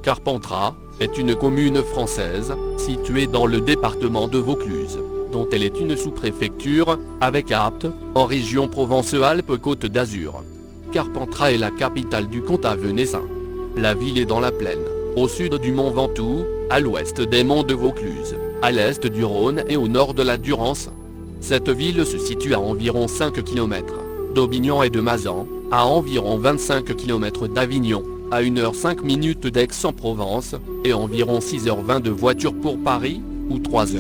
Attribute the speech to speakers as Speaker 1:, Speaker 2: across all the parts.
Speaker 1: Carpentras est une commune française, située dans le département de Vaucluse, dont elle est une sous-préfecture, avec Apt, en région Provence-Alpes-Côte d'Azur. Carpentras est la capitale du comtat venessin. La ville est dans la plaine, au sud du mont Ventoux, à l'ouest des monts de Vaucluse, à l'est du Rhône et au nord de la Durance. Cette ville se situe à environ 5 km d'Aubignan et de Mazan, à environ 25 km d'Avignon, à 1h05 d'Aix-en-Provence, et environ 6h20 de voiture pour Paris, ou 3h,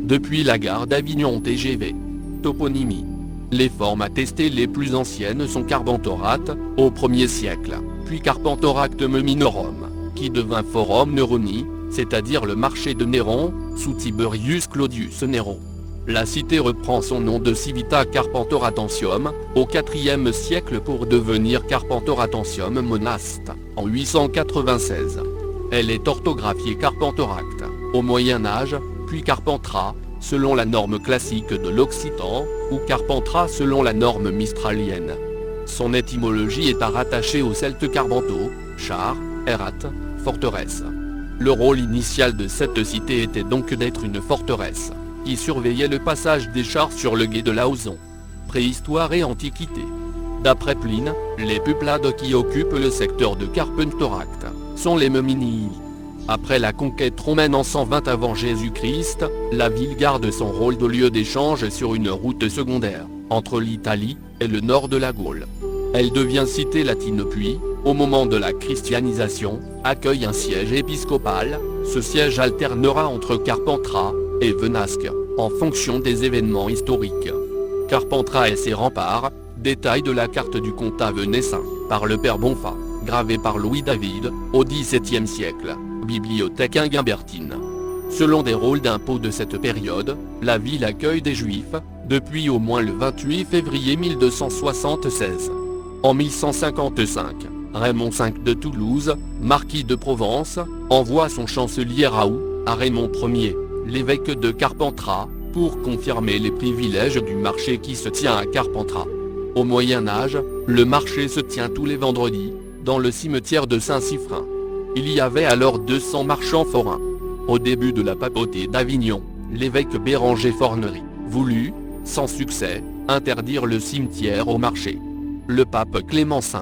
Speaker 1: depuis la gare d'Avignon TGV. Toponymie. Les formes attestées les plus anciennes sont Carpentorate, au 1er siècle, puis Carpentoractum Minorum, qui devint Forum Neroni, c'est-à-dire le marché de Néron, sous Tiberius Claudius Néron. La cité reprend son nom de Civita Carpentoratensium, au IVe siècle pour devenir Carpentoratensium Monaste, en 896. Elle est orthographiée Carpentoracte, au Moyen Âge, puis Carpentras, selon la norme classique de l'occitan, ou Carpentras selon la norme mistralienne. Son étymologie est à rattacher au celte Carpento, char, erat, forteresse. Le rôle initial de cette cité était donc d'être une forteresse, qui surveillait le passage des chars sur le gué de Lauzon. Préhistoire et Antiquité. D'après Pline, les peuplades qui occupent le secteur de Carpentoracte sont les Meuminii. Après la conquête romaine en 120 avant Jésus-Christ, la ville garde son rôle de lieu d'échange sur une route secondaire, entre l'Italie et le nord de la Gaule. Elle devient cité latine puis, au moment de la christianisation, accueille un siège épiscopal. Ce siège alternera entre Carpentras et Venasque, en fonction des événements historiques. Carpentras et ses remparts, détail de la carte du comtat venessin, par le père Bonfat, gravé par Louis David, au XVIIe siècle, bibliothèque Inguimbertine. Selon des rôles d'impôts de cette période, la ville accueille des Juifs, depuis au moins le 28 février 1276. En 1155, Raymond V de Toulouse, marquis de Provence, envoie son chancelier Raoult à Raymond Ier, l'évêque de Carpentras, pour confirmer les privilèges du marché qui se tient à Carpentras. Au Moyen Âge, le marché se tient tous les vendredis, dans le cimetière de Saint-Siffrin. Il y avait alors 200 marchands forains. Au début de la papauté d'Avignon, l'évêque Béranger Fornery voulut, sans succès, interdire le cimetière au marché. Le pape Clément V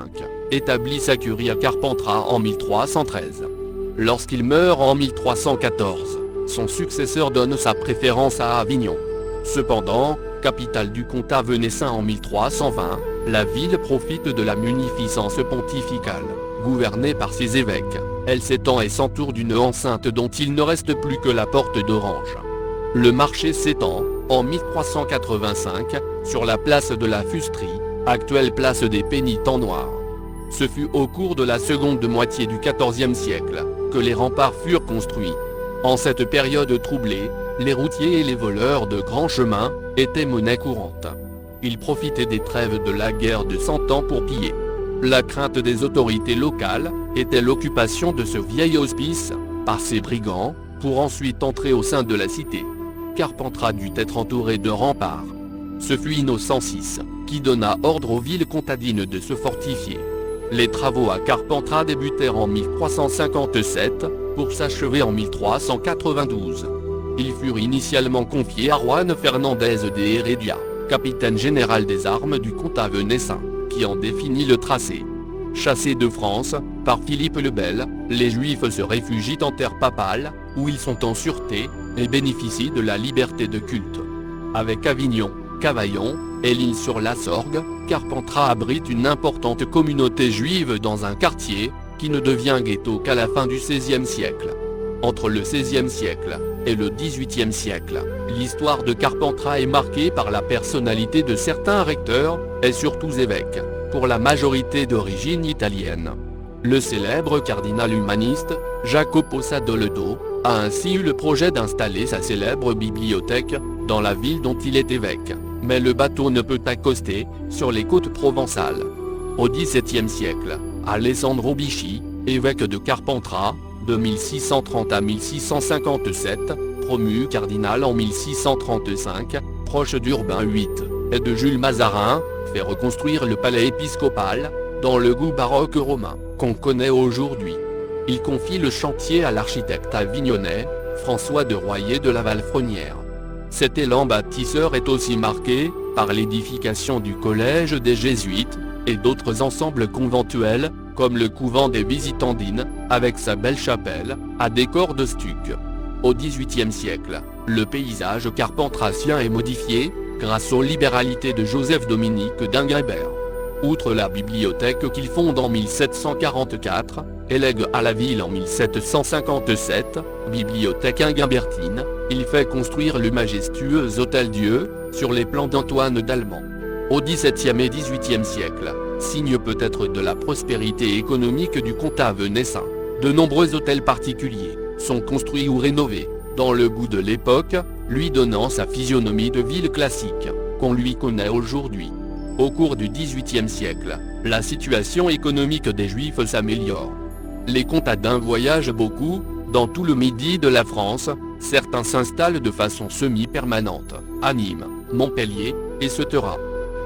Speaker 1: établit sa curie à Carpentras en 1313. Lorsqu'il meurt en 1314, son successeur donne sa préférence à Avignon. Cependant, capitale du comtat venessin en 1320, la ville profite de la munificence pontificale. Gouvernée par ses évêques, elle s'étend et s'entoure d'une enceinte dont il ne reste plus que la porte d'Orange. Le marché s'étend, en 1385, sur la place de la Fusterie, actuelle place des Pénitents Noirs. Ce fut au cours de la seconde moitié du XIVe siècle, que les remparts furent construits. En cette période troublée, les routiers et les voleurs de grands chemins étaient monnaie courante. Ils profitaient des trêves de la guerre de 100 ans pour piller. La crainte des autorités locales était l'occupation de ce vieil hospice par ces brigands, pour ensuite entrer au sein de la cité. Carpentras dut être entouré de remparts. Ce fut Innocent VI qui donna ordre aux villes comtadines de se fortifier. Les travaux à Carpentras débutèrent en 1357, pour s'achever en 1392. Ils furent initialement confiés à Juan Fernández de Heredia, capitaine général des armes du comtat venessin, qui en définit le tracé. Chassés de France, par Philippe le Bel, les Juifs se réfugient en terre papale, où ils sont en sûreté, et bénéficient de la liberté de culte. Avec Avignon, Cavaillon, et l'île sur la Sorgue, Carpentras abrite une importante communauté juive dans un quartier, qui ne devient ghetto qu'à la fin du XVIe siècle. Entre le XVIe siècle et le XVIIIe siècle, l'histoire de Carpentras est marquée par la personnalité de certains recteurs, et surtout évêques, pour la majorité d'origine italienne. Le célèbre cardinal humaniste, Jacopo Sadoleto, a ainsi eu le projet d'installer sa célèbre bibliothèque dans la ville dont il est évêque, mais le bateau ne peut accoster sur les côtes provençales. Au XVIIe siècle, Alessandro Bicci, évêque de Carpentras, de 1630 à 1657, promu cardinal en 1635, proche d'Urbain VIII, et de Jules Mazarin, fait reconstruire le palais épiscopal, dans le goût baroque romain, qu'on connaît aujourd'hui. il confie le chantier à l'architecte avignonnais, François de Royer de la Valfrenière. Cet élan bâtisseur est aussi marqué par l'édification du collège des Jésuites, et d'autres ensembles conventuels, comme le couvent des Visitandines, avec sa belle chapelle, à décor de stuc. Au XVIIIe siècle, le paysage carpentracien est modifié, grâce aux libéralités de Joseph-Dominique d'Inguimbert. Outre la bibliothèque qu'il fonde en 1744, et lègue à la ville en 1757, bibliothèque inguimbertine, il fait construire le majestueux Hôtel-Dieu, sur les plans d'Antoine d'Allemand. Au XVIIe et XVIIIe siècle, signe peut-être de la prospérité économique du comtat venessin, de nombreux hôtels particuliers sont construits ou rénovés, dans le goût de l'époque, lui donnant sa physionomie de ville classique, qu'on lui connaît aujourd'hui. Au cours du XVIIIe siècle, la situation économique des Juifs s'améliore. Les comtadins voyagent beaucoup, dans tout le midi de la France, certains s'installent de façon semi-permanente, à Nîmes, Montpellier, et Cetera.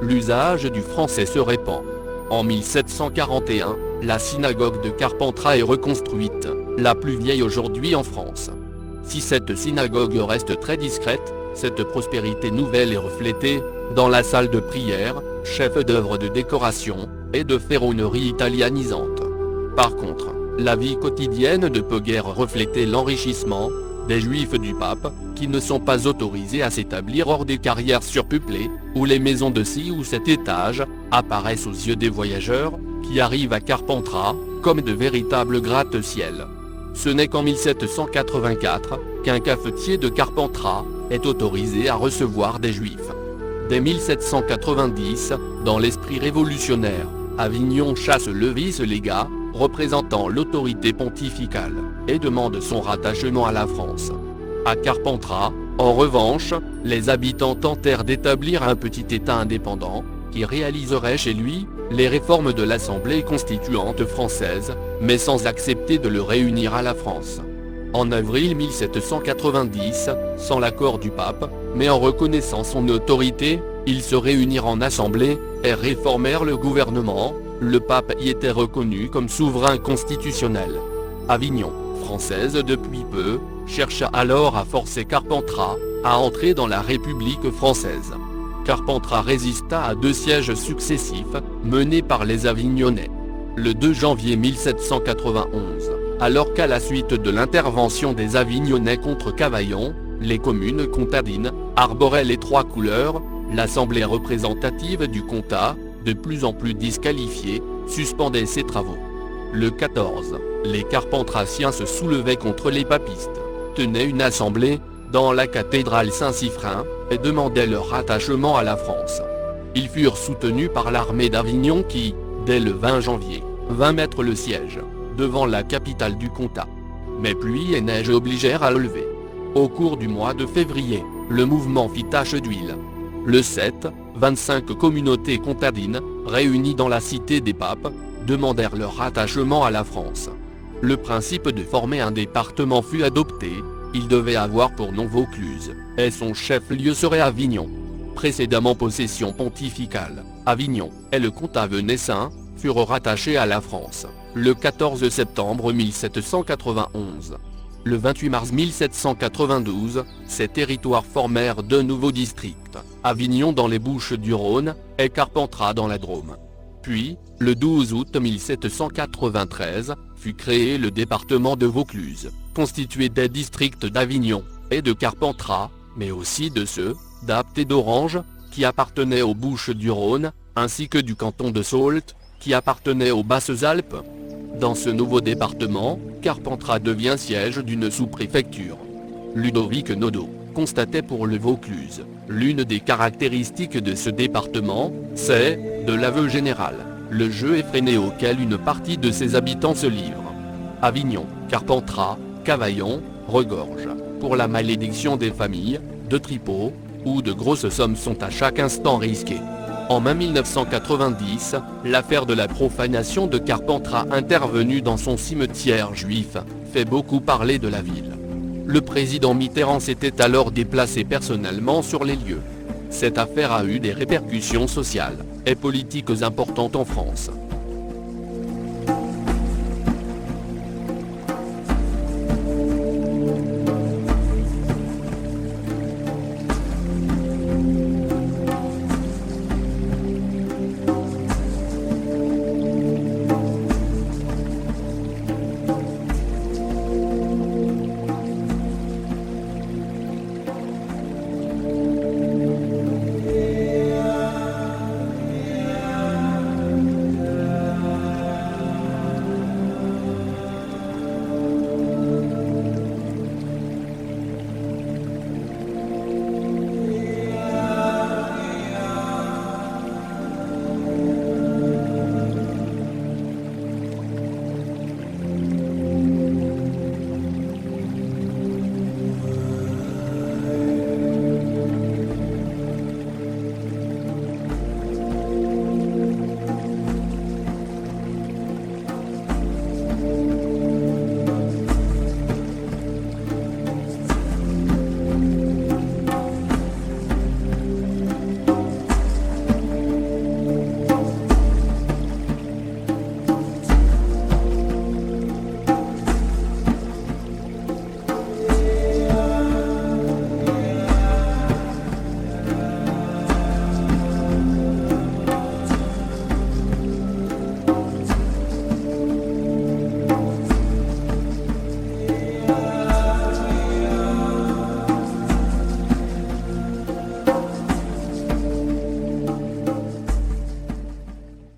Speaker 1: L'usage du français se répand. En 1741, la synagogue de Carpentras est reconstruite, la plus vieille aujourd'hui en France. Si cette synagogue reste très discrète, cette prospérité nouvelle est reflétée, dans la salle de prière, chef-d'œuvre de décoration, et de ferronnerie italianisante. Par contre, la vie quotidienne ne peut guère refléter l'enrichissement des Juifs du pape, qui ne sont pas autorisés à s'établir hors des carrières surpeuplées, où les maisons de 6 ou 7 étages apparaissent aux yeux des voyageurs, qui arrivent à Carpentras, comme de véritables gratte-ciel. Ce n'est qu'en 1784, qu'un cafetier de Carpentras est autorisé à recevoir des Juifs. Dès 1790, dans l'esprit révolutionnaire, Avignon chasse le vice-légat, représentant l'autorité pontificale, et demande son rattachement à la France. À Carpentras, en revanche, les habitants tentèrent d'établir un petit État indépendant, qui réaliserait chez lui les réformes de l'Assemblée constituante française, mais sans accepter de le réunir à la France. En avril 1790, sans l'accord du pape, mais en reconnaissant son autorité, ils se réunirent en assemblée, et réformèrent le gouvernement. Le pape y était reconnu comme souverain constitutionnel. Avignon, française depuis peu, chercha alors à forcer Carpentras à entrer dans la République française. Carpentras résista à 2 sièges successifs, menés par les Avignonnais. Le 2 janvier 1791, alors qu'à la suite de l'intervention des Avignonnais contre Cavaillon, les communes comtadines arboraient les 3 couleurs, l'Assemblée représentative du comtat, de plus en plus disqualifiée, suspendait ses travaux. Le 14, les Carpentraciens se soulevaient contre les papistes, tenaient une assemblée, dans la cathédrale Saint-Siffrin, et demandaient leur rattachement à la France. Ils furent soutenus par l'armée d'Avignon qui, dès le 20 janvier, vint mettre le siège, devant la capitale du comtat. Mais pluie et neige obligèrent à le lever. Au cours du mois de février, le mouvement fit tache d'huile. Le 7, 25 communautés comtadines, réunies dans la cité des papes, demandèrent leur rattachement à la France. Le principe de former un département fut adopté, il devait avoir pour nom Vaucluse, et son chef-lieu serait Avignon. Précédemment possession pontificale, Avignon et le comtat venessin furent rattachés à la France, le 14 septembre 1791. Le 28 mars 1792, ces territoires formèrent 2 nouveaux districts, Avignon dans les Bouches-du-Rhône, et Carpentras dans la Drôme. Puis, le 12 août 1793, fut créé le département de Vaucluse, constitué des districts d'Avignon et de Carpentras, mais aussi de ceux d'Apt et d'Orange, qui appartenaient aux Bouches-du-Rhône, ainsi que du canton de Sault, qui appartenait aux Basses-Alpes. Dans ce nouveau département, Carpentras devient siège d'une sous-préfecture. Ludovic Nodot constatait pour le Vaucluse, l'une des caractéristiques de ce département, c'est, de l'aveu général, le jeu effréné auquel une partie de ses habitants se livre. Avignon, Carpentras, Cavaillon, regorge, pour la malédiction des familles, de tripots, où de grosses sommes sont à chaque instant risquées. En mai 1990, l'affaire de la profanation de Carpentras intervenue dans son cimetière juif, fait beaucoup parler de la ville. Le président Mitterrand s'était alors déplacé personnellement sur les lieux. Cette affaire a eu des répercussions sociales et politiques importantes en France.